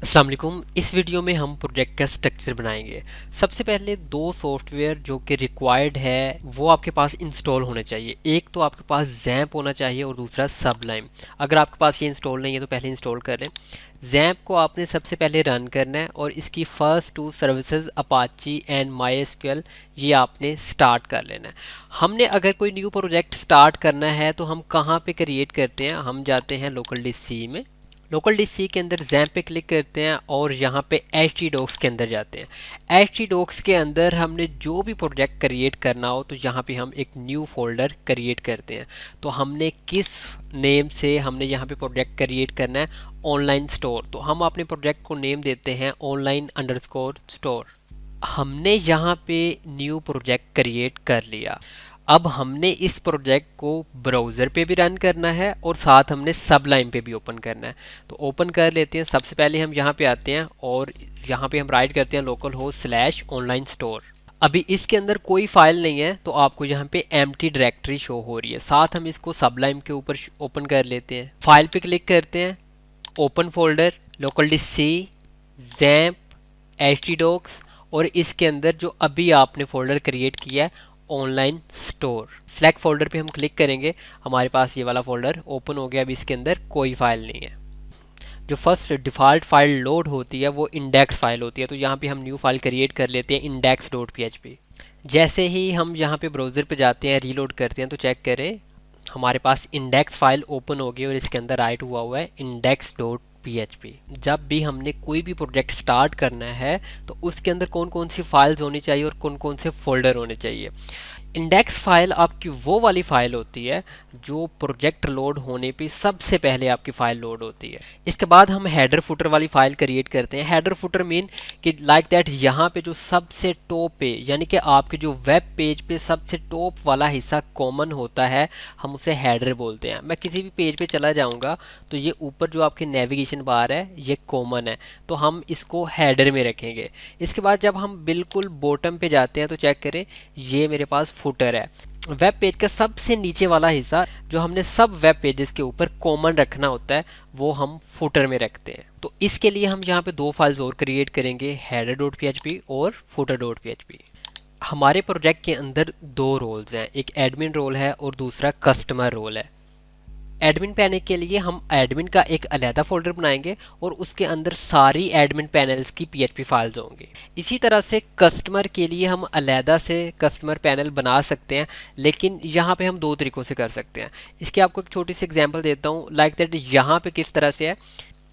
अस्सलाम वालेकुम। इस वीडियो में हम प्रोजेक्ट का स्ट्रक्चर बनाएंगे। सबसे पहले दो सॉफ्टवेयर जो कि रिक्वायर्ड है वो आपके पास इंस्टॉल होने चाहिए। एक तो आपके पास जैम्प होना चाहिए और दूसरा सबलाइम। अगर आपके पास ये इंस्टॉल नहीं है तो पहले इंस्टॉल कर लें। जैम्प को आपने सबसे पहले रन करना है और इसकी first two services Apache and MySQL ये आपने स्टार्ट कर लेना है। हमने अगर कोई न्यू प्रोजेक्ट स्टार्ट करना है तो हम कहाँ पे क्रिएट करते हैं, हम जाते हैं लोकल डिस्क सी में। लोकल डिस्क सी के अंदर जैम्प पे क्लिक करते हैं और यहाँ पे htdocs के अंदर जाते हैं। htdocs के अंदर हमने जो भी प्रोजेक्ट क्रिएट करना हो तो यहाँ पे हम एक न्यू फोल्डर क्रिएट करते हैं। तो हमने किस नेम से हमने यहाँ पे प्रोजेक्ट क्रिएट करना है, ऑनलाइन स्टोर। तो हम अपने प्रोजेक्ट को नेम देते हैं online_store। हमने यहाँ पे न्यू प्रोजेक्ट क्रिएट कर लिया। अब हमने इस प्रोजेक्ट को ब्राउज़र पे भी रन करना है और साथ हमने सबलाइन पे भी ओपन करना है। तो ओपन कर लेते हैं। सबसे पहले हम यहाँ पे आते हैं और यहाँ पे हम राइट करते हैं local host slash online store. अभी इसके अंदर कोई फाइल नहीं है तो आपको यहाँ पे एम्प्टी डायरेक्टरी शो हो रही है। साथ हम इसको सबलाइन के ऊपर ओपन कर लेते हैं। फाइल पे क्लिक करते हैं, open folder, local disk C, XAMPP, htdocs और इसके अंदर जो अभी आपने फोल्डर क्रिएट किया है ऑनलाइन स्टोर। सेलेक्ट फोल्डर पे हम क्लिक करेंगे, हमारे पास ये वाला फोल्डर ओपन हो गया। अभी इसके अंदर कोई फाइल नहीं है। जो फर्स्ट डिफ़ॉल्ट फाइल लोड होती है वो इंडेक्स फाइल होती है। तो यहाँ पे हम न्यू फाइल क्रिएट कर लेते हैं index.php। जैसे ही हम यहाँ पे ब्राउज़र पे जाते हैं, रीलोड करते हैं तो चेक करें हमारे पास इंडेक्स फाइल ओपन हो गई और इसके अंदर राइट हुआ है index.php। जब भी हमने कोई भी प्रोजेक्ट स्टार्ट करना है तो उसके अंदर कौन कौन सी फाइल्स होनी चाहिए और कौन कौन से फोल्डर होने चाहिए। इंडेक्स फाइल आपकी वो वाली फाइल होती है जो प्रोजेक्ट लोड होने पे सबसे पहले आपकी फाइल लोड होती है। इसके बाद हम हेडर फुटर वाली फाइल क्रिएट करते हैं। हेडर फुटर मीन कि लाइक दैट यहाँ पे जो सबसे टॉप पे यानी कि आपके जो वेब पेज पे सबसे टॉप वाला हिस्सा कॉमन होता है, हम उसे हेडर बोलते हैं। मैं किसी भी पेज पे चला जाऊँगा तो ये ऊपर जो आपके नेविगेशन बार है ये कॉमन है, तो हम इसको हेडर में रखेंगे। इसके बाद जब हम बिल्कुल बॉटम पे जाते हैं तो चेक करें ये मेरे पास फुटर है। वेब पेज का सबसे नीचे वाला हिस्सा जो हमने सब वेब पेजेस के ऊपर कॉमन रखना होता है वो हम फुटर में रखते हैं। तो इसके लिए हम यहाँ पे दो फाइल्स और क्रिएट करेंगे, header.php और footer.php। हमारे प्रोजेक्ट के अंदर दो रोल्स हैं, एक एडमिन रोल है और दूसरा कस्टमर रोल है। एडमिन पैनल के लिए हम एडमिन का एक अलहदा फोल्डर बनाएंगे और उसके अंदर सारी एडमिन पैनल्स की पीएचपी फाइल्स होंगी। इसी तरह से कस्टमर के लिए हम अलहदा से कस्टमर पैनल बना सकते हैं, लेकिन यहाँ पे हम दो तरीक़ों से कर सकते हैं। इसकी आपको एक छोटी सी एग्जांपल देता हूँ। लाइक दैट यहाँ पे किस तरह से है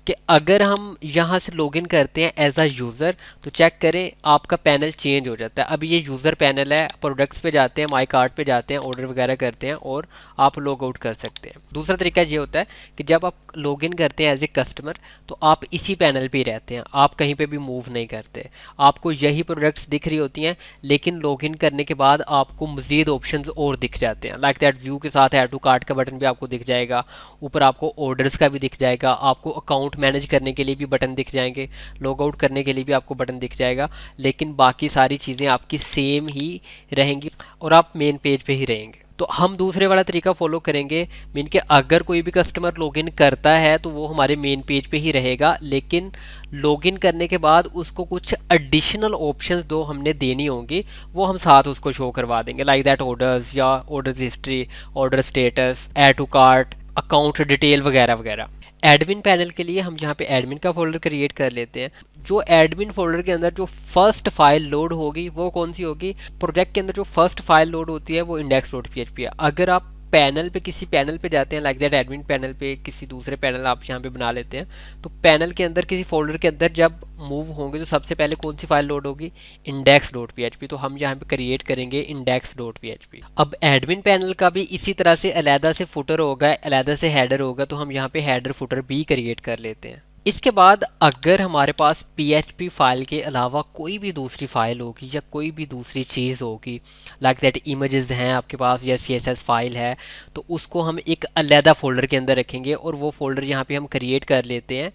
कि अगर हम यहाँ से लॉगिन करते हैं एज अ यूज़र तो चेक करें आपका पैनल चेंज हो जाता है। अभी ये यूज़र पैनल है, प्रोडक्ट्स पे जाते हैं, माई कार्ट पे जाते हैं, ऑर्डर वगैरह करते हैं और आप लॉग आउट कर सकते हैं। दूसरा तरीका ये होता है कि जब आप लॉगिन करते हैं एज ए कस्टमर तो आप इसी पैनल पे ही रहते हैं, आप कहीं पे भी मूव नहीं करते। आपको यही प्रोडक्ट्स दिख रही होती हैं, लेकिन लॉगिन करने के बाद आपको मज़ीद ऑप्शंस और दिख जाते हैं। लाइक दैट व्यू के साथ ऐड टू कार्ट का बटन भी आपको दिख जाएगा, ऊपर आपको ऑर्डर्स का भी दिख जाएगा, आपको अकाउंट मैनेज करने के लिए भी बटन दिख जाएंगे, लॉग आउट करने के लिए भी आपको बटन दिख जाएगा, लेकिन बाकी सारी चीज़ें आपकी सेम ही रहेंगी और आप मेन पेज पे ही रहेंगे। तो हम दूसरे वाला तरीका फॉलो करेंगे, मीन कि अगर कोई भी कस्टमर लॉगिन करता है तो वो हमारे मेन पेज पे ही रहेगा, लेकिन लॉगिन करने के बाद उसको कुछ एडिशनल ऑप्शंस दो हमने देनी होंगी, वो हम साथ उसको शो करवा देंगे। लाइक दैट ऑर्डर्स या orders history, order status, add to cart, account detail वगैरह वगैरह। एडमिन पैनल के लिए हम यहाँ पे एडमिन का फोल्डर क्रिएट कर लेते हैं। जो एडमिन फोल्डर के अंदर जो फर्स्ट फाइल लोड होगी वो कौन सी होगी, प्रोजेक्ट के अंदर जो फर्स्ट फाइल लोड होती है वो index.php है। अगर आप पैनल पे किसी पैनल पे जाते हैं, लाइक दैट एडमिन पैनल पे किसी दूसरे पैनल आप यहाँ पे बना लेते हैं, तो पैनल के अंदर किसी फोल्डर के अंदर जब मूव होंगे तो सबसे पहले कौन सी फाइल लोड होगी, index.php। तो हम यहाँ पे क्रिएट करेंगे index.php। अब एडमिन पैनल का भी इसी तरह से अलहदा से फुटर होगा, अलहदा से हेडर होगा, तो हम यहाँ पे हेडर फुटर भी क्रिएट कर लेते हैं। इसके बाद अगर हमारे पास PHP फाइल के अलावा कोई भी दूसरी फाइल होगी या कोई भी दूसरी चीज़ होगी, लाइक दैट इमेजेस हैं आपके पास या CSS फाइल है, तो उसको हम एक अलहदा फोल्डर के अंदर रखेंगे और वो फोल्डर यहाँ पे हम क्रिएट कर लेते हैं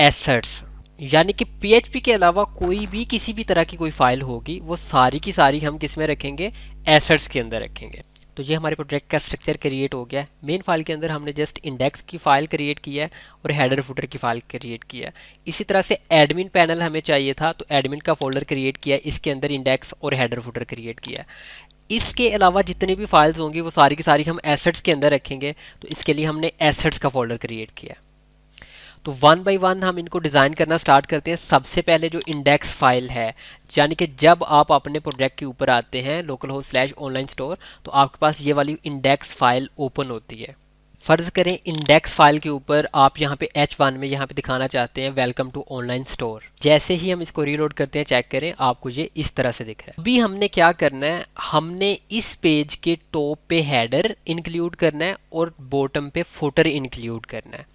एसेट्स। यानी कि PHP के अलावा कोई भी किसी भी तरह की कोई फाइल होगी वो सारी की सारी हम किस में रखेंगे, एसेट्स के अंदर रखेंगे। तो ये हमारे प्रोजेक्ट का स्ट्रक्चर क्रिएट हो गया है। मेन फाइल के अंदर हमने जस्ट इंडेक्स की फ़ाइल क्रिएट किया है और हेडर फुटर की फ़ाइल क्रिएट किया है। इसी तरह से एडमिन पैनल हमें चाहिए था, तो एडमिन का फोल्डर क्रिएट किया है, इसके अंदर इंडेक्स और हेडर फुटर क्रिएट किया है। इसके अलावा जितनी भी फाइल्स होंगी वो सारी की सारी हम एसेट्स के अंदर रखेंगे, तो इसके लिए हमने एसेट्स का फोल्डर क्रिएट किया। तो वन बाय वन हम इनको डिज़ाइन करना स्टार्ट करते हैं। सबसे पहले जो इंडेक्स फाइल है, यानी कि जब आप अपने प्रोजेक्ट के ऊपर आते हैं local host slash online store, तो आपके पास ये वाली इंडेक्स फाइल ओपन होती है। फ़र्ज़ करें इंडेक्स फाइल के ऊपर आप यहाँ पे H1 में यहाँ पे दिखाना चाहते हैं वेलकम टू ऑनलाइन स्टोर। जैसे ही हम इसको रीलोड करते हैं, चेक करें, आपको ये इस तरह से दिख रहा है। अभी हमने क्या करना है, हमने इस पेज के टॉप पे हेडर इंक्लूड करना है और बॉटम पे फुटर इंक्लूड करना है।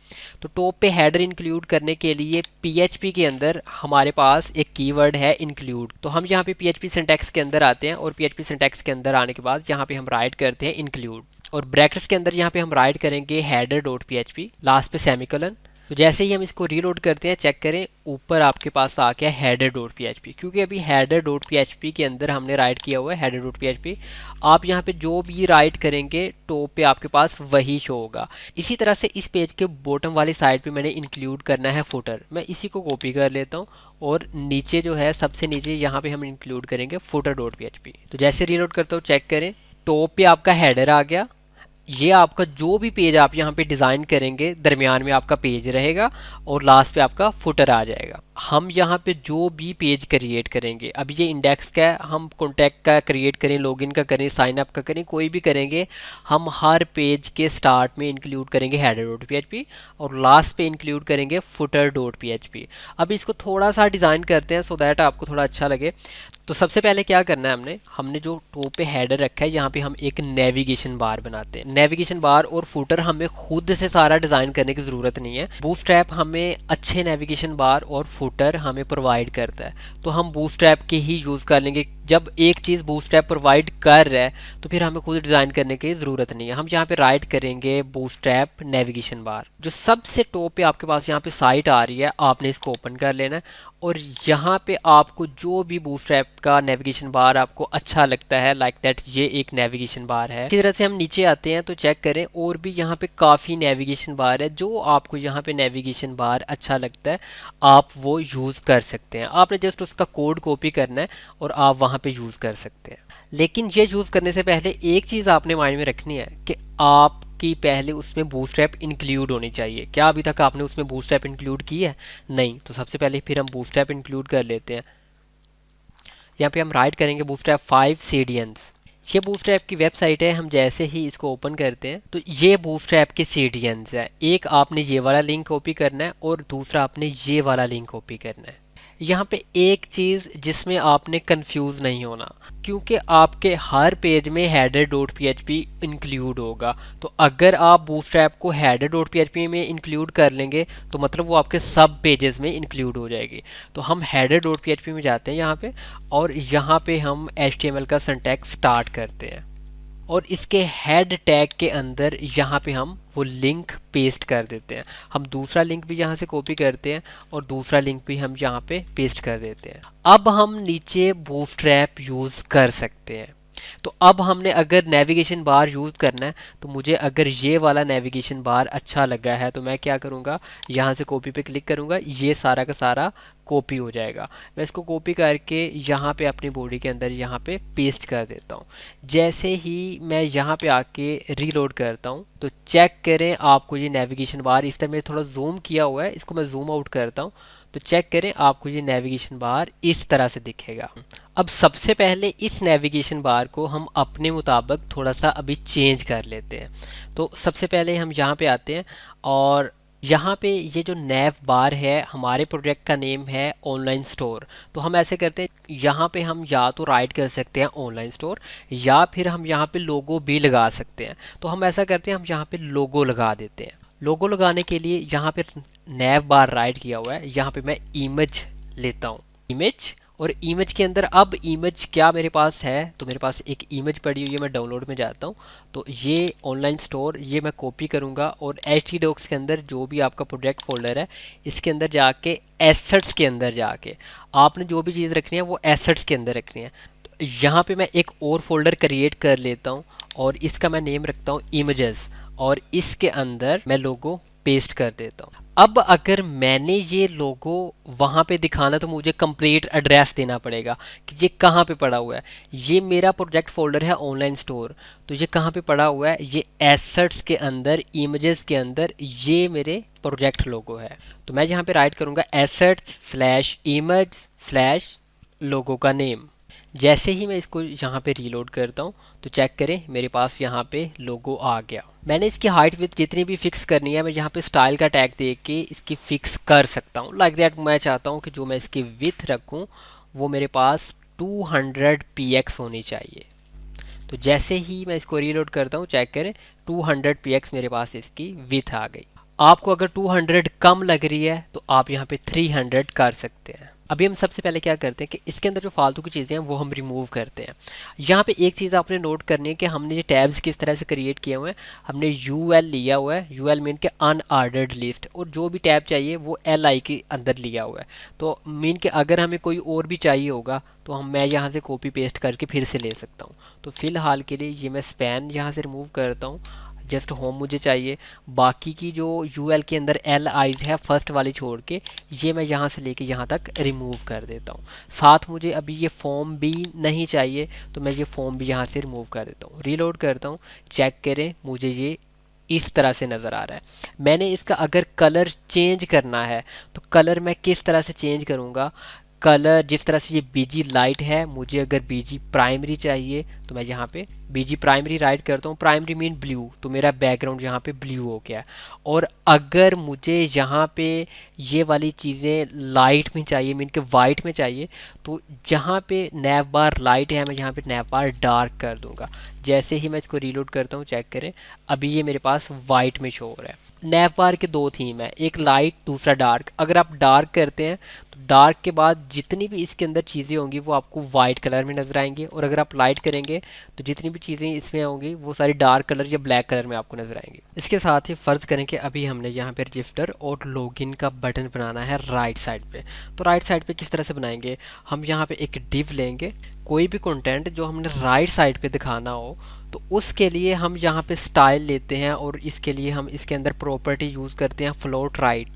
तो टॉप पे हेडर इंक्लूड करने के लिए PHP के अंदर हमारे पास एक कीवर्ड है इंक्लूड। तो हम यहाँ पे PHP सिंटैक्स के अंदर आते हैं और PHP सिंटैक्स के अंदर आने के बाद यहाँ पे हम राइट करते हैं इंक्लूड, और ब्रैकेट्स के अंदर यहाँ पे हम राइट करेंगे header.php, लास्ट पे सेमीकोलन। तो जैसे ही हम इसको रीलोड करते हैं, चेक करें, ऊपर आपके पास आ गया header.php, क्योंकि अभी header.php के अंदर हमने राइट किया हुआ है header.php। आप यहाँ पे जो भी राइट करेंगे टॉप पे आपके पास वही शो होगा। इसी तरह से इस पेज के बॉटम वाली साइड पे मैंने इंक्लूड करना है फुटर। मैं इसी को कॉपी कर लेता हूँ और नीचे जो है सबसे नीचे यहाँ पे हम इंक्लूड करेंगे footer.php। तो जैसे रीलोड करता हूँ, चेक करें, टॉप पे आपका हेडर आ गया। ये आपका जो भी पेज आप यहाँ पे डिज़ाइन करेंगे, दरमियान में आपका पेज रहेगा और लास्ट पे आपका फुटर आ जाएगा। हम यहाँ पे जो भी पेज क्रिएट करेंगे, अब ये इंडेक्स का है, हम कॉन्टैक्ट का क्रिएट करें, लॉगिन का करें, साइन अप का करें, कोई भी करेंगे, हम हर पेज के स्टार्ट में इंक्लूड करेंगे header.php और लास्ट पे इंक्लूड करेंगे footer.php। अब इसको थोड़ा सा डिज़ाइन करते हैं सो दैट आपको थोड़ा अच्छा लगे। तो सबसे पहले क्या करना है, हमने जो टॉप पे हेडर रखा है, यहाँ पे हम एक नेविगेशन बार बनाते हैं। नेविगेशन बार और फुटर हमें खुद से सारा डिज़ाइन करने की ज़रूरत नहीं है। बूटस्ट्रैप हमें अच्छे नेविगेशन बार और फुटर हमें प्रोवाइड करता है, तो हम बूटस्ट्रैप के ही यूज़ कर लेंगे। जब एक चीज़ बूटस्ट्रैप प्रोवाइड कर रहा है तो फिर हमें खुद डिज़ाइन करने की ज़रूरत नहीं है। हम यहाँ पे राइट करेंगे बूटस्ट्रैप नेविगेशन बार। जो सबसे टॉप पे आपके पास यहाँ पे साइट आ रही है, आपने इसको ओपन कर लेना है और यहाँ पे आपको जो भी बूटस्ट्रैप का नेविगेशन बार आपको अच्छा लगता है, लाइक दैट ये एक नेविगेशन बार है। इसी तरह से हम नीचे आते हैं तो चेक करें, और भी यहाँ पे काफ़ी नेविगेशन बार है। जो आपको यहाँ पे नेविगेशन बार अच्छा लगता है आप वो यूज़ कर सकते हैं। आपने जस्ट उसका कोड कॉपी करना है और आप वहाँ पे यूज़ कर सकते हैं। लेकिन ये यूज़ करने से पहले एक चीज़ आपने माइंड में रखनी है कि आप कि पहले उसमें बूटस्ट्रैप इंक्लूड होनी चाहिए। क्या अभी तक आपने उसमें बूटस्ट्रैप इंक्लूड की है? नहीं। तो सबसे पहले फिर हम बूटस्ट्रैप इंक्लूड कर लेते हैं। यहाँ पे हम राइट करेंगे बूटस्ट्रैप 5 CDNs। ये बूटस्ट्रैप की वेबसाइट है। हम जैसे ही इसको ओपन करते हैं तो ये बूटस्ट्रैप के CDNs है। एक आपने ये वाला लिंक कॉपी करना है और दूसरा आपने ये वाला लिंक कॉपी करना है। यहाँ पे एक चीज़ जिसमें आपने कंफ्यूज नहीं होना, क्योंकि आपके हर पेज में header.php इंक्लूड होगा। तो अगर आप बूटस्ट्रैप को header.php में इंक्लूड कर लेंगे तो मतलब वो आपके सब पेजेस में इंक्लूड हो जाएगी। तो हम header.php में जाते हैं यहाँ पे, और यहाँ पे हम HTML का सिंटैक्स स्टार्ट करते हैं और इसके हेड टैग के अंदर यहाँ पे हम वो लिंक पेस्ट कर देते हैं। हम दूसरा लिंक भी यहाँ से कॉपी करते हैं और दूसरा लिंक भी हम यहाँ पे पेस्ट कर देते हैं। अब हम नीचे बूटस्ट्रैप यूज़ कर सकते हैं। तो अब हमने अगर नेविगेशन बार यूज़ करना है, तो मुझे अगर ये वाला नेविगेशन बार अच्छा लगा है तो मैं क्या करूँगा, यहाँ से कॉपी पे क्लिक करूँगा, ये सारा का सारा कॉपी हो जाएगा। मैं इसको कॉपी करके यहाँ पे अपनी बॉडी के अंदर यहाँ पे पेस्ट कर देता हूँ। जैसे ही मैं यहाँ पे आके रीलोड करता हूँ तो चेक करें, आपको ये नेविगेशन बार, इस तरह मैं थोड़ा जूम किया हुआ है, इसको मैं जूम आउट करता हूँ तो चेक करें, आपको ये नेविगेशन बार इस तरह से दिखेगा। अब सबसे पहले इस नेविगेशन बार को हम अपने मुताबिक थोड़ा सा अभी चेंज कर लेते हैं। तो सबसे पहले हम यहाँ पे आते हैं और यहाँ पे ये जो नेव बार है, हमारे प्रोजेक्ट का नेम है ऑनलाइन स्टोर। तो हम ऐसे करते हैं, यहाँ पे हम या तो राइट कर सकते हैं ऑनलाइन स्टोर, या फिर हम यहाँ पे लोगो भी लगा सकते हैं। तो हम ऐसा करते हैं, हम यहाँ पे लोगो लगा देते हैं। लोगो लगाने के लिए यहाँ पे नेव बार राइट किया हुआ है, यहाँ पे मैं इमेज लेता हूँ, इमेज, और इमेज के अंदर अब इमेज क्या मेरे पास है, तो मेरे पास एक इमेज पड़ी हुई है। मैं डाउनलोड में जाता हूँ तो ये ऑनलाइन स्टोर, ये मैं कॉपी करूँगा और htdocs के अंदर जो भी आपका प्रोजेक्ट फोल्डर है, इसके अंदर जाके एसेट्स के अंदर जाके आपने जो भी चीज़ रखनी है वो एसेट्स के अंदर रखनी है। तो यहाँ पे मैं एक और फोल्डर क्रिएट कर लेता हूँ और इसका मैं नेम रखता हूँ इमेजेस, और इसके अंदर मैं लोगो पेस्ट कर देता हूँ। अब अगर मैंने ये लोगो वहाँ पे दिखाना तो मुझे कंप्लीट एड्रेस देना पड़ेगा कि ये कहाँ पे पड़ा हुआ है। ये मेरा प्रोजेक्ट फोल्डर है ऑनलाइन स्टोर, तो ये कहाँ पे पड़ा हुआ है, ये एसेट्स के अंदर, इमेजेस के अंदर, ये मेरे प्रोजेक्ट लोगो है। तो मैं यहाँ पे राइट करूँगा एसेट्स स्लैश इमेज स्लैश लोगो का नेम। जैसे ही मैं इसको यहाँ पे रीलोड करता हूँ तो चेक करें मेरे पास यहाँ पे लोगो आ गया। मैंने इसकी हाइट विथ जितनी भी फिक्स करनी है मैं यहाँ पे स्टाइल का टैग दे के इसकी फिक्स कर सकता हूँ। लाइक दैट मैं चाहता हूँ कि जो मैं इसकी विथ रखूँ वो मेरे पास 200 px होनी चाहिए। तो जैसे ही मैं इसको रीलोड करता हूँ चेक करें 200 px मेरे पास इसकी विथ आ गई। आपको अगर 200 कम लग रही है तो आप यहाँ पे 300 कर सकते हैं। अभी हम सबसे पहले क्या करते हैं कि इसके अंदर जो फालतू की चीज़ें हैं वो हम रिमूव करते हैं। यहाँ पे एक चीज़ आपने नोट करनी है कि हमने ये टैब्स किस तरह से क्रिएट किए हुए हैं। हमने UL लिया हुआ है, UL मीन के अनऑर्डर्ड लिस्ट, और जो भी टैब चाहिए वो LI के अंदर लिया हुआ है। तो मीन के अगर हमें कोई और भी चाहिए होगा तो मैं यहाँ से कॉपी पेस्ट करके फिर से ले सकता हूँ। तो फिलहाल के लिए ये मैं स्पैन यहाँ से रिमूव करता हूँ, जस्ट होम मुझे चाहिए। बाकी की जो UL के अंदर LIs है फर्स्ट वाली छोड़ के ये मैं यहाँ से लेके यहाँ तक रिमूव कर देता हूँ। साथ मुझे अभी ये फॉर्म भी नहीं चाहिए तो मैं ये फॉर्म भी यहाँ से रिमूव कर देता हूँ। रीलोड करता हूँ, चेक करें मुझे ये इस तरह से नज़र आ रहा है। मैंने इसका अगर कलर चेंज करना है तो कलर मैं किस तरह से चेंज करूँगा। कलर जिस तरह से ये बीजी लाइट है, मुझे अगर बीजी प्राइमरी चाहिए तो मैं यहाँ पे बीजी प्राइमरी राइट करता हूँ। प्राइमरी मीन ब्लू, तो मेरा बैकग्राउंड यहाँ पे ब्लू हो गया। और अगर मुझे यहाँ पे ये वाली चीज़ें लाइट में चाहिए मीन के वाइट में चाहिए तो जहाँ पे नैव बार लाइट है मैं यहाँ पे नैव बार डार्क कर दूँगा। जैसे ही मैं इसको रीलोड करता हूँ चेक करें अभी ये मेरे पास वाइट में शो हो रहा है। नैव बार के दो थीम है, एक लाइट दूसरा डार्क। अगर आप डार्क करते हैं तो डार्क के बाद जितनी भी इसके अंदर चीज़ें होंगी वो आपको वाइट कलर में नजर आएंगी, और अगर आप लाइट करेंगे तो जितनी भी चीज़ें इसमें होंगी वो सारी डार्क कलर या ब्लैक कलर में आपको नजर आएंगी। इसके साथ ही फ़र्ज़ करें कि अभी हमने यहाँ पे रजिस्टर और लॉगिन का बटन बनाना है राइट साइड पे। तो राइट साइड पे किस तरह से बनाएंगे, हम यहाँ पे एक डिव लेंगे, कोई भी कंटेंट जो हमने राइट साइड पे दिखाना हो तो उसके लिए हम यहाँ पे स्टाइल लेते हैं, और इसके लिए हम इसके अंदर प्रॉपर्टी यूज़ करते हैं फ्लोट राइट।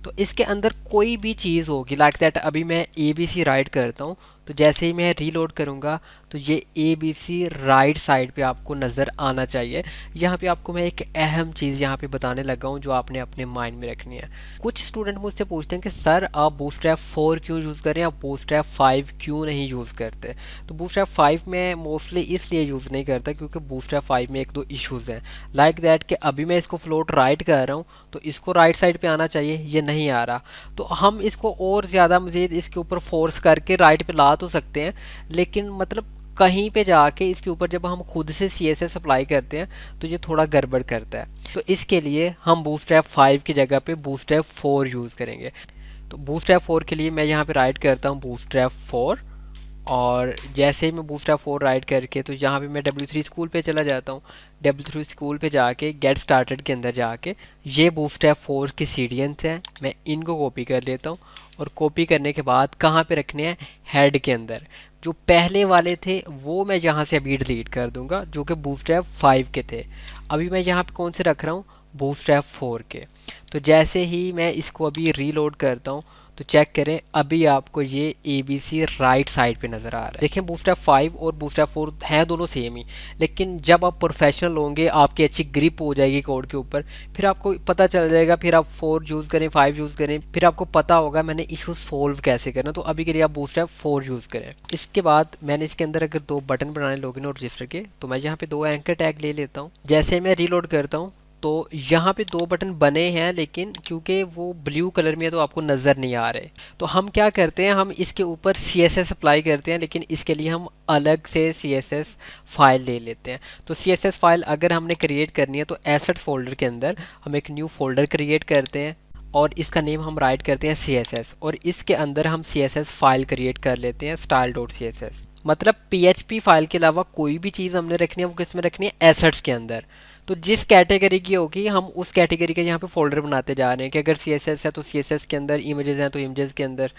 तो इसके अंदर कोई भी चीज़ होगी लाइक दैट अभी मैं ABC राइट करता हूँ तो जैसे ही मैं रीलोड करूँगा तो ये ABC राइट साइड पे आपको नज़र आना चाहिए। यहाँ पे आपको मैं एक अहम चीज़ यहाँ पे बताने लगा हूँ जो आपने अपने माइंड में रखनी है। कुछ स्टूडेंट मुझसे पूछते हैं कि सर आप बूटस्ट्रैप 4 क्यों यूज़ करें, आप बूटस्ट्रैप 5 क्यों नहीं यूज़ करते। तो बूटस्ट्रैप 5 में मोस्टली इसलिए यूज़ नहीं करता क्योंकि बूटस्ट्रैप 5 में एक दो इश्यूज़ हैं लाइक दैट कि अभी मैं इसको फ्लोट राइट कर रहा हूँ तो इसको राइट साइड पे आना चाहिए, ये नहीं आ रहा। तो हम इसको और ज़्यादा मज़ीद इसके ऊपर फोर्स करके राइट पे ला तो सकते हैं, लेकिन मतलब कहीं पे जाके इसके ऊपर जब हम खुद से CSS अप्लाई करते हैं तो ये थोड़ा गड़बड़ करता है। तो इसके लिए हम बूटस्ट्रैप 5 की जगह पे बूटस्ट्रैप 4 यूज़ करेंगे। तो बूटस्ट्रैप 4 के लिए मैं यहाँ पे राइट करता हूँ बूटस्ट्रैप 4, और जैसे ही मैं बूटस्ट्रैप 4 राइट करके तो यहाँ पे मैं W3 स्कूल पे चला जाता हूँ। W3 स्कूल पे जाके गेट स्टार्टेड के अंदर जाके ये बूटस्ट्रैप 4 की सीडियंस हैं, मैं इनको कॉपी कर लेता हूँ, और कॉपी करने के बाद कहाँ पे रखने हैं, हेड के अंदर। जो पहले वाले थे वो मैं यहाँ से अभी डिलीट कर दूंगा जो कि बूटस्ट्रैप 5 के थे। अभी मैं यहाँ पे कौन से रख रहा हूँ, बूटस्ट्रैप 4 के। तो जैसे ही मैं इसको अभी रीलोड करता हूँ तो चेक करें अभी आपको ये ABC राइट साइड पे नज़र आ रहा है। देखें बूटस्ट्रैप 5 और बूटस्ट्रैप 4 हैं दोनों सेम ही, लेकिन जब आप प्रोफेशनल होंगे आपकी अच्छी ग्रिप हो जाएगी कोड के ऊपर, फिर आपको पता चल जाएगा, फिर आप 4 यूज़ करें 5 यूज़ करें, फिर आपको पता होगा मैंने इशू सोल्व कैसे करना। तो अभी के लिए आप बूटस्ट्रैप 4 यूज़ करें। इसके बाद मैंने इसके अंदर अगर दो बटन बनाने लॉगिन और रजिस्टर के तो मैं यहाँ पे दो एंकर टैग ले लेता हूँ। जैसे मैं रीलोड करता हूँ तो यहाँ पे दो बटन बने हैं, लेकिन क्योंकि वो ब्लू कलर में है तो आपको नज़र नहीं आ रहे। तो हम क्या करते हैं, हम इसके ऊपर CSS अप्लाई करते हैं, लेकिन इसके लिए हम अलग से CSS फाइल ले लेते हैं। तो CSS फाइल अगर हमने क्रिएट करनी है तो एसेट्स फोल्डर के अंदर हम एक न्यू फोल्डर क्रिएट करते हैं और इसका नेम हम राइट करते हैं CSS, और इसके अंदर हम CSS फाइल क्रिएट कर लेते हैं style.css। मतलब PHP फाइल के अलावा कोई भी चीज़ हमने रखनी है वो किस में रखनी है, एसेट्स के अंदर। तो जिस कैटेगरी की होगी हम उस कैटेगरी के यहाँ पे फोल्डर बनाते जा रहे हैं कि अगर CSS है तो CSS के अंदर, इमेजेस हैं तो इमेजेस के अंदर।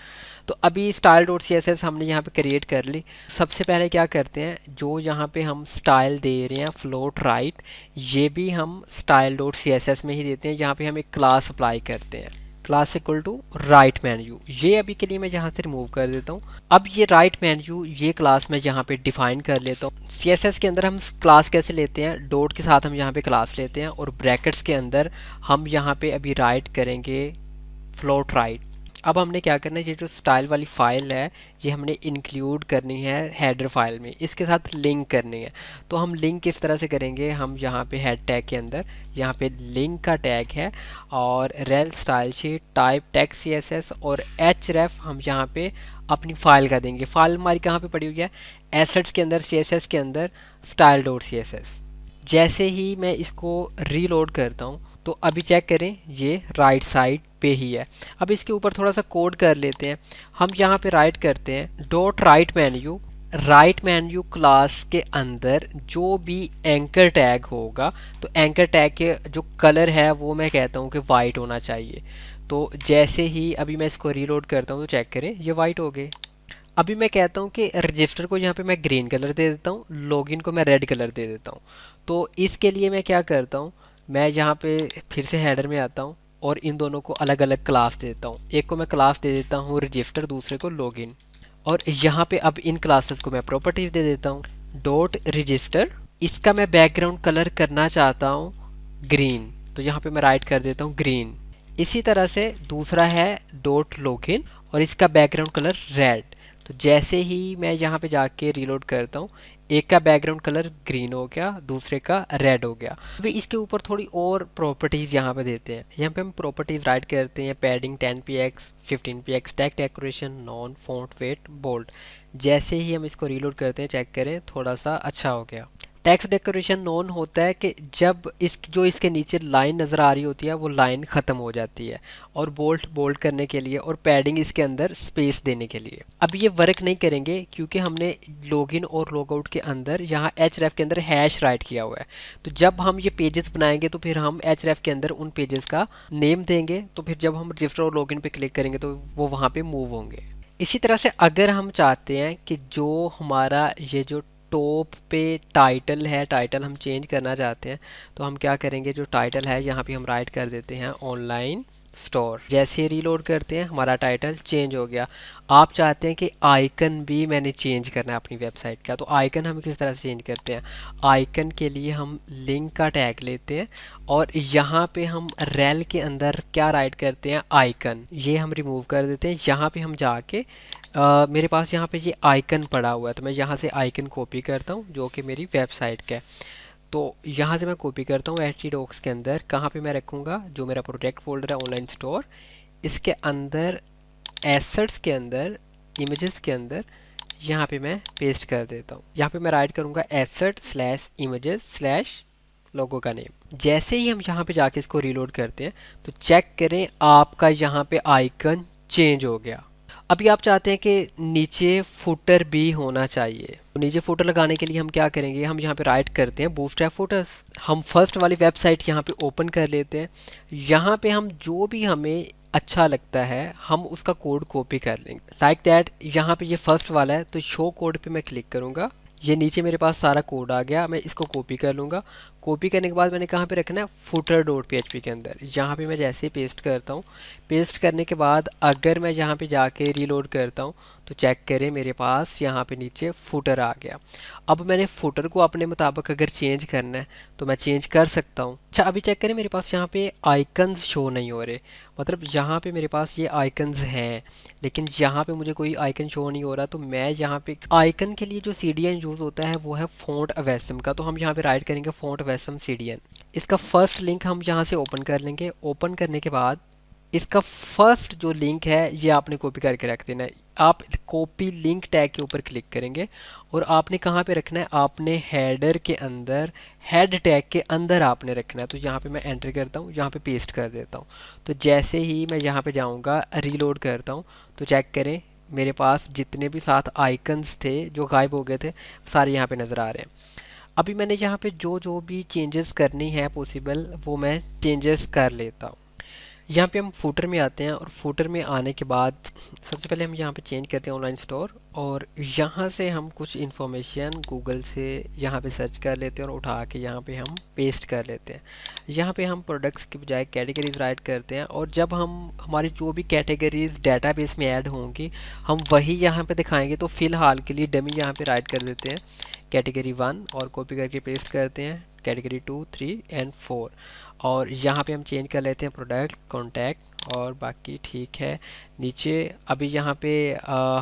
तो अभी स्टाइल डॉट CSS हमने यहाँ पे क्रिएट कर ली। सबसे पहले क्या करते हैं, जो यहाँ पे हम स्टाइल दे रहे हैं फ्लोट राइट, ये भी हम स्टाइल डॉट CSS में ही देते हैं। यहाँ पे हम एक क्लास अप्लाई करते हैं, class equal to right menu. ये अभी के लिए मैं यहाँ से रिमूव कर देता हूँ। अब ये राइट मेन्यू ये क्लास मैं यहाँ पे डिफाइन कर लेता हूँ। CSS के अंदर हम क्लास कैसे लेते हैं, डॉट के साथ हम यहाँ पे क्लास लेते हैं और ब्रैकेट्स के अंदर हम यहाँ पे अभी राइट करेंगे फ्लोट राइट। अब हमने क्या करना है, ये जो स्टाइल वाली फाइल है ये हमने इंक्लूड करनी है हेडर फाइल में, इसके साथ लिंक करनी है। तो हम लिंक किस तरह से करेंगे, हम यहाँ पे हेड टैग के अंदर यहाँ पे लिंक का टैग है और rail style sheet type text CSS और href हम यहाँ पे अपनी फाइल का देंगे। फाइल हमारी कहाँ पे पड़ी हुई है, एसेट्स के अंदर CSS के अंदर स्टाइल डॉट CSS। जैसे ही मैं इसको रीलोड करता हूँ तो अभी चेक करें ये राइट साइड पे ही है। अब इसके ऊपर थोड़ा सा कोड कर लेते हैं। हम यहाँ पे राइट करते हैं डॉट राइट मेन्यू क्लास के अंदर जो भी एंकर टैग होगा, तो एंकर टैग के जो कलर है वो मैं कहता हूँ कि वाइट होना चाहिए। तो जैसे ही अभी मैं इसको रीलोड करता हूँ तो चेक करें ये वाइट हो गए। अभी मैं कहता हूँ कि रजिस्टर को यहाँ पे मैं ग्रीन कलर दे देता हूँ, लॉगिन को मैं रेड कलर दे देता हूँ। तो इसके लिए मैं क्या करता हूँ, मैं यहाँ पे फिर से हेडर में आता हूँ और इन दोनों को अलग अलग क्लास देता हूँ। एक को मैं क्लास दे देता हूँ रजिस्टर, दूसरे को लॉगिन। और यहाँ पे अब इन क्लासेस को मैं प्रॉपर्टीज़ दे देता हूँ डॉट रजिस्टर। इसका मैं बैकग्राउंड कलर करना चाहता हूँ ग्रीन, तो यहाँ पे मैं राइट कर देता हूँ ग्रीन। इसी तरह से दूसरा है डॉट लॉगिन और इसका बैकग्राउंड कलर रेड। तो जैसे ही मैं यहाँ पे जाके रीलोड करता हूँ, एक का बैकग्राउंड कलर ग्रीन हो गया, दूसरे का रेड हो गया। अभी इसके ऊपर थोड़ी और प्रॉपर्टीज़ यहाँ पे देते हैं। यहाँ पे हम प्रॉपर्टीज़ राइट करते हैं padding 10px 15px text decoration none font weight bold. जैसे ही हम इसको रीलोड करते हैं चेक करें थोड़ा सा अच्छा हो गया। टेक्स्ट डेकोरेशन नॉन होता है कि जब इसके नीचे लाइन नज़र आ रही होती है वो लाइन ख़त्म हो जाती है, और बोल्ड करने के लिए और पैडिंग इसके अंदर स्पेस देने के लिए। अब ये वर्क नहीं करेंगे क्योंकि हमने लॉगिन और लॉगआउट के अंदर यहाँ href के अंदर हैश राइट किया हुआ है। तो जब हम ये पेजेस बनाएंगे तो फिर हम href के अंदर उन पेजेस का नेम देंगे, तो फिर जब हम रजिस्टर और लॉगिन पे क्लिक करेंगे तो वो वहाँ पे मूव होंगे। इसी तरह से अगर हम चाहते हैं कि जो हमारा ये जो टॉप पे टाइटल है, टाइटल हम चेंज करना चाहते हैं, तो हम क्या करेंगे, जो टाइटल है यहाँ पे हम राइट कर देते हैं ऑनलाइन स्टोर। जैसे रीलोड करते हैं हमारा टाइटल चेंज हो गया। आप चाहते हैं कि आइकन भी मैंने चेंज करना है अपनी वेबसाइट का, तो आइकन हम किस तरह से चेंज करते हैं, आइकन के लिए हम लिंक का टैग लेते हैं और यहाँ पे हम रेल के अंदर क्या राइट करते हैं, आइकन। ये हम रिमूव कर देते हैं। यहाँ पे हम जाके मेरे पास यहाँ पे ये आइकन पड़ा हुआ है, तो मैं यहाँ से आइकन कॉपी करता हूँ जो कि मेरी वेबसाइट का है। तो यहाँ से मैं कॉपी करता हूँ htdocs के अंदर, कहाँ पे मैं रखूँगा, जो मेरा प्रोजेक्ट फोल्डर है ऑनलाइन स्टोर, इसके अंदर एसेट्स के अंदर इमेजेस के अंदर यहाँ पे मैं पेस्ट कर देता हूँ। यहाँ पे मैं राइट करूँगा asset/images/ लोगो का नेम। जैसे ही हम यहाँ पे जाके इसको रीलोड करते हैं तो चेक करें आपका यहाँ पे आइकन चेंज हो गया। अभी आप चाहते हैं कि नीचे फुटर भी होना चाहिए, तो नीचे फुटर लगाने के लिए हम क्या करेंगे, हम यहाँ पे राइट करते हैं बूटस्ट्रैप फुटर्स। हम फर्स्ट वाली वेबसाइट यहाँ पे ओपन कर लेते हैं। यहाँ पे हम जो भी हमें अच्छा लगता है हम उसका कोड कॉपी कर लेंगे, लाइक दैट। यहाँ पे ये फर्स्ट वाला है तो शो कोड पे मैं क्लिक करूँगा, ये नीचे मेरे पास सारा कोड आ गया। मैं इसको कॉपी कर लूँगा। कॉपी करने के बाद मैंने कहाँ पे रखना है, footer.php के अंदर। यहाँ पे मैं जैसे पेस्ट करता हूँ, पेस्ट करने के बाद अगर मैं यहाँ पे जाके रीलोड करता हूँ तो चेक करें मेरे पास यहाँ पे नीचे फुटर आ गया। अब मैंने फुटर को अपने मुताबिक अगर चेंज करना है तो मैं चेंज कर सकता हूँ। अच्छा अभी चेक करें मेरे पास यहाँ पे आइकन्स शो नहीं हो रहे, मतलब यहाँ पे मेरे पास ये आइकन्स हैं लेकिन यहाँ पे मुझे कोई आइकन शो नहीं हो रहा। तो मैं यहाँ पे आइकन के लिए जो CDN यूज़ होता है वो है फॉन्ट अवेसम का, तो हम यहाँ पे राइट करेंगे फॉन्ट अवेसम CDN। इसका फर्स्ट लिंक हम यहाँ से ओपन कर लेंगे। ओपन करने के बाद इसका फर्स्ट जो लिंक है ये आपने कॉपी करके रख देना है। आप कॉपी लिंक टैग के ऊपर क्लिक करेंगे और आपने कहाँ पे रखना है, आपने हेडर के अंदर, हेड टैग के अंदर आपने रखना है। तो यहाँ पे मैं एंटर करता हूँ, यहाँ पे पेस्ट कर देता हूँ। तो जैसे ही मैं यहाँ पे जाऊँगा रीलोड करता हूँ तो चेक करें मेरे पास जितने भी 7 आइकन्स थे जो गायब हो गए थे सारे यहाँ पे नज़र आ रहे हैं। अभी मैंने यहाँ पे जो जो भी चेंजेस करनी है पॉसिबल वो मैं चेंजेस कर लेता हूँ। यहाँ पे हम फूटर में आते हैं और फूटर में आने के बाद सबसे पहले हम यहाँ पे चेंज करते हैं ऑनलाइन स्टोर, और यहाँ से हम कुछ इन्फॉर्मेशन गूगल से यहाँ पे सर्च कर लेते हैं और उठा के यहाँ पे हम पेस्ट कर लेते हैं। यहाँ पे हम प्रोडक्ट्स के बजाय कैटेगरीज राइट करते हैं, और जब हम हमारी जो भी कैटेगरीज डेटाबेस में ऐड होंगी हम वही यहाँ पे दिखाएंगे। तो फ़िलहाल के लिए डमी यहाँ पे राइट कर देते हैं कैटेगरी 1 और कॉपी करके पेस्ट करते हैं कैटेगरी 2, 3 एंड 4, और यहाँ पे हम चेंज कर लेते हैं प्रोडक्ट कॉन्टैक्ट और बाकी ठीक है। नीचे अभी यहाँ पे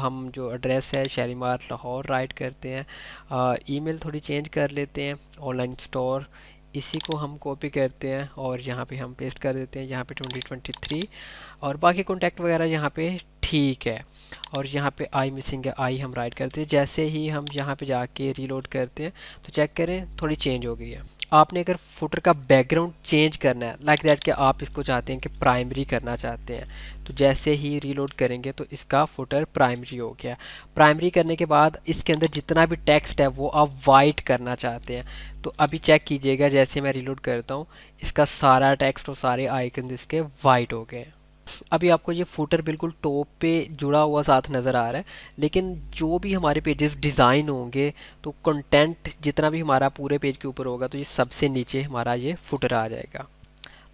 हम जो एड्रेस है शालीमार लाहौर राइट करते हैं। ईमेल थोड़ी चेंज कर लेते हैं ऑनलाइन स्टोर, इसी को हम कॉपी करते हैं और यहाँ पे हम पेस्ट कर देते हैं यहाँ पे 2023, और बाकी कॉन्टैक्ट वगैरह यहाँ पे ठीक है। और यहाँ पे आई मिसिंग है, आई हम राइट करते हैं। जैसे ही हम यहाँ पे जाके रीलोड करते हैं तो चेक करें थोड़ी चेंज हो गई है। आपने अगर फुटर का बैकग्राउंड चेंज करना है लाइक दैट कि आप इसको चाहते हैं कि प्राइमरी करना चाहते हैं, तो जैसे ही रीलोड करेंगे तो इसका फुटर प्राइमरी हो गया। प्राइमरी करने के बाद इसके अंदर जितना भी टेक्स्ट है वो आप वाइट करना चाहते हैं, तो अभी चेक कीजिएगा जैसे मैं रीलोड करता हूँ इसका सारा टेक्स्ट और सारे आइकन इसके वाइट हो गए। अभी आपको ये फुटर बिल्कुल टॉप पे जुड़ा हुआ साथ नज़र आ रहा है, लेकिन जो भी हमारे पेजेस डिज़ाइन होंगे तो कंटेंट जितना भी हमारा पूरे पेज के ऊपर होगा तो ये सबसे नीचे हमारा ये फुटर आ जाएगा।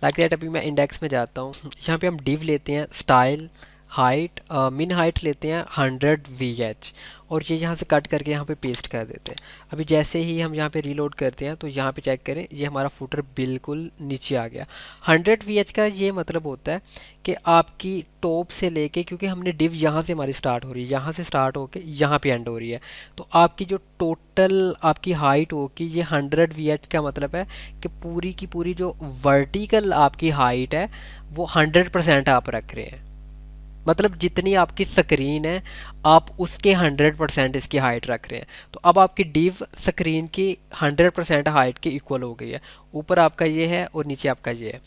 लाइक दैट अभी मैं इंडेक्स में जाता हूँ, यहाँ पे हम डिव लेते हैं स्टाइल हाइट, मिन हाइट लेते हैं 100 VH, और ये यहाँ से कट करके यहाँ पे पेस्ट कर देते हैं। अभी जैसे ही हम यहाँ पे रीलोड करते हैं तो यहाँ पे चेक करें ये हमारा फुटर बिल्कुल नीचे आ गया। 100 VH का ये मतलब होता है कि आपकी टॉप से लेके, क्योंकि हमने डिव यहाँ से हमारी स्टार्ट हो रही है, यहाँ से स्टार्ट होके यहाँ पे एंड हो रही है, तो आपकी जो टोटल आपकी हाइट होगी ये 100 VH का मतलब है कि पूरी की पूरी जो वर्टिकल आपकी हाइट है वो 100% आप रख रहे हैं। मतलब जितनी आपकी स्क्रीन है आप उसके 100% इसकी हाइट रख रहे हैं। तो अब आपकी डिव स्क्रीन की 100% हाइट के इक्वल हो गई है। ऊपर आपका ये है और नीचे आपका ये है।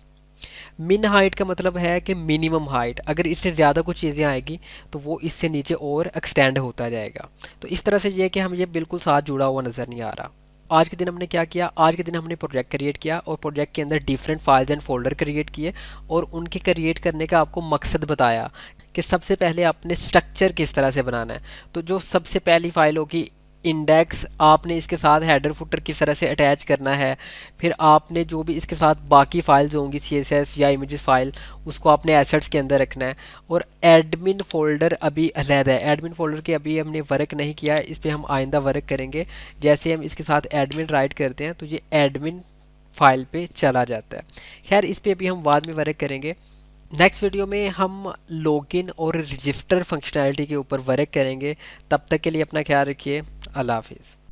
मिन हाइट का मतलब है कि मिनिमम हाइट, अगर इससे ज़्यादा कुछ चीज़ें आएगी तो वो इससे नीचे और एक्सटेंड होता जाएगा। तो इस तरह से ये कि हम ये बिल्कुल साथ जुड़ा हुआ नज़र नहीं आ रहा। आज के दिन हमने क्या किया, आज के दिन हमने प्रोजेक्ट क्रिएट किया और प्रोजेक्ट के अंदर different files and folder create किए, और उनके क्रिएट करने का आपको मकसद बताया कि सबसे पहले आपने स्ट्रक्चर किस तरह से बनाना है। तो जो सबसे पहली फाइल होगी इंडेक्स, आपने इसके साथ हेडर फुटर किस तरह से अटैच करना है। फिर आपने जो भी इसके साथ बाकी फाइल्स होंगी CSS या इमेजेस फाइल, उसको आपने एसेट्स के अंदर रखना है। और एडमिन फोल्डर अभी अलग है, एडमिन फोल्डर के अभी हमने वर्क नहीं किया है, इस पर हम आइंदा वर्क करेंगे। जैसे हम इसके साथ एडमिन राइट करते हैं तो ये एडमिन फाइल पे चला जाता है। खैर इस पर अभी हम बाद में वर्क करेंगे। नेक्स्ट वीडियो में हम लॉगिन और रजिस्टर फंक्शनैलिटी के ऊपर वर्क करेंगे। तब तक के लिए अपना ख्याल रखिए। अल्लाह हाफिज़।